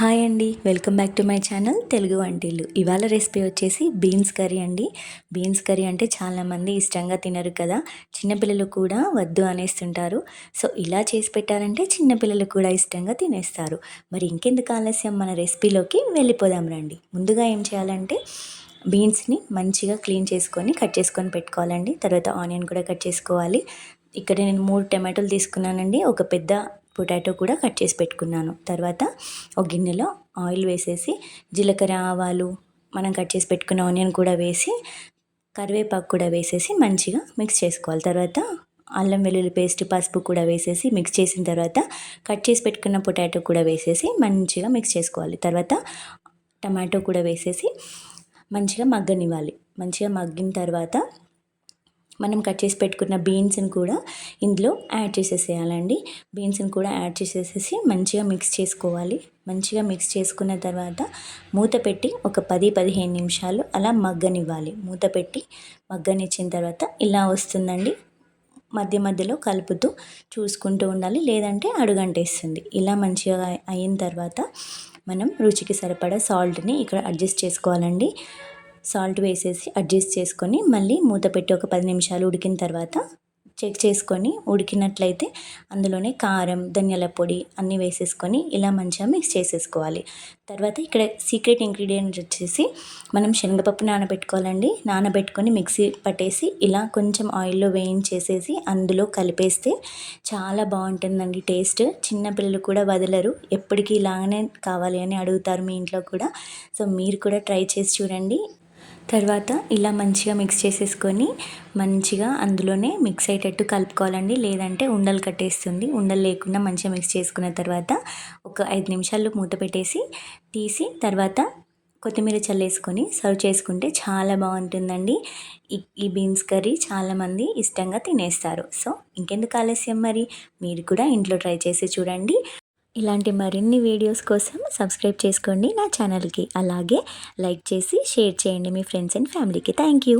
Hi అండి, welcome back to my channel Telugu వంటిల్లు. ఇవాళ రెసిపీ వచ్చేసి బీన్స్ కర్రీ అండి. బీన్స్ కర్రీ అంటే చాలామంది ఇష్టంగా తినరు కదా, చిన్నపిల్లలు కూడా వద్దు అనేస్తుంటారు. సో ఇలా చేసి పెట్టారంటే చిన్నపిల్లలు కూడా ఇష్టంగా తినేస్తారు. మరి ఇంకెందుకు ఆలస్యం, మన రెసిపీలోకి వెళ్ళిపోదాం రండి. ముందుగా ఏం చేయాలంటే బీన్స్ని మంచిగా క్లీన్ చేసుకొని కట్ చేసుకొని పెట్టుకోవాలండి. తర్వాత ఆనియన్ కూడా కట్ చేసుకోవాలి. ఇక్కడ నేను 3 టమాటోలు తీసుకున్నానండి. ఒక పెద్ద పొటాటో కూడా కట్ చేసి పెట్టుకున్నాను. తర్వాత ఒక గిన్నెలో ఆయిల్ వేసేసి జీలకర్ర, ఆవాలు, మనం కట్ చేసి పెట్టుకున్న ఆనియన్ కూడా వేసి కరివేపాకు కూడా వేసేసి మంచిగా మిక్స్ చేసుకోవాలి. తర్వాత అల్లం వెల్లుల్లి పేస్ట్, పసుపు కూడా వేసేసి మిక్స్ చేసిన తర్వాత కట్ చేసి పెట్టుకున్న పొటాటో కూడా వేసేసి మంచిగా మిక్స్ చేసుకోవాలి. తర్వాత టమాటో కూడా వేసేసి మంచిగా మగ్గనివ్వాలి. మంచిగా మగ్గిన తర్వాత మనం కట్ చేసి పెట్టుకున్న బీన్స్ని కూడా ఇందులో యాడ్ చేసేసేయాలండి. బీన్స్ని కూడా యాడ్ చేసేసేసి మంచిగా మిక్స్ చేసుకోవాలి. మంచిగా మిక్స్ చేసుకున్న తర్వాత మూత పెట్టి ఒక 10-15 నిమిషాలు అలా మగ్గనివ్వాలి. మూత పెట్టి మగ్గనిచ్చిన తర్వాత ఇలా వస్తుందండి. మధ్య మధ్యలో కలుపుతూ చూసుకుంటూ ఉండాలి, లేదంటే అడుగంటేస్తుంది. ఇలా మంచిగా అయిన తర్వాత మనం రుచికి సరిపడా సాల్ట్ని ఇక్కడ అడ్జస్ట్ చేసుకోవాలండి. సాల్ట్ వేసేసి అడ్జస్ట్ చేసుకొని మళ్ళీ మూత పెట్టి ఒక 10 నిమిషాలు ఉడికిన తర్వాత చెక్ చేసుకొని ఉడికినట్లయితే అందులోనే కారం, ధనియాల పొడి అన్నీ వేసేసుకొని ఇలా మంచిగా మిక్స్ చేసేసుకోవాలి. తర్వాత ఇక్కడ సీక్రెట్ ఇంగ్రీడియంట్ వచ్చేసి మనం శనగపప్పు నానబెట్టుకోవాలండి. నానబెట్టుకొని మిక్సీ పట్టేసి ఇలా కొంచెం ఆయిల్లో వేయించేసేసి అందులో కలిపేస్తే చాలా బాగుంటుందండి టేస్ట్. చిన్నపిల్లలు కూడా వదలరు, ఎప్పటికీ ఇలాగనే కావాలి అని అడుగుతారు మీ ఇంట్లో కూడా. సో మీరు కూడా ట్రై చేసి చూడండి. తర్వాత ఇలా మంచిగా మిక్స్ చేసేసుకొని మంచిగా అందులోనే మిక్స్ అయ్యేటట్టు కలుపుకోవాలండి, లేదంటే ఉండలు కట్టేస్తుంది. ఉండలు లేకుండా మంచిగా మిక్స్ చేసుకున్న తర్వాత ఒక 5 నిమిషాలు మూత పెట్టేసి తీసి తర్వాత కొత్తిమీర చల్లేసుకొని సర్వ్ చేసుకుంటే చాలా బాగుంటుందండి. ఈ బీన్స్ కర్రీ చాలామంది ఇష్టంగా తినేస్తారు. సో ఇంకెందుకు ఆలస్యం, మరి మీరు కూడా ఇంట్లో ట్రై చేసి చూడండి. ఇలాంటి మరిన్ని వీడియోస్ కోసం సబ్స్క్రైబ్ చేసుకోండి నా ఛానల్కి. అలాగే లైక్ చేసి షేర్ చేయండి మీ ఫ్రెండ్స్ అండ్ ఫ్యామిలీకి. Thank you.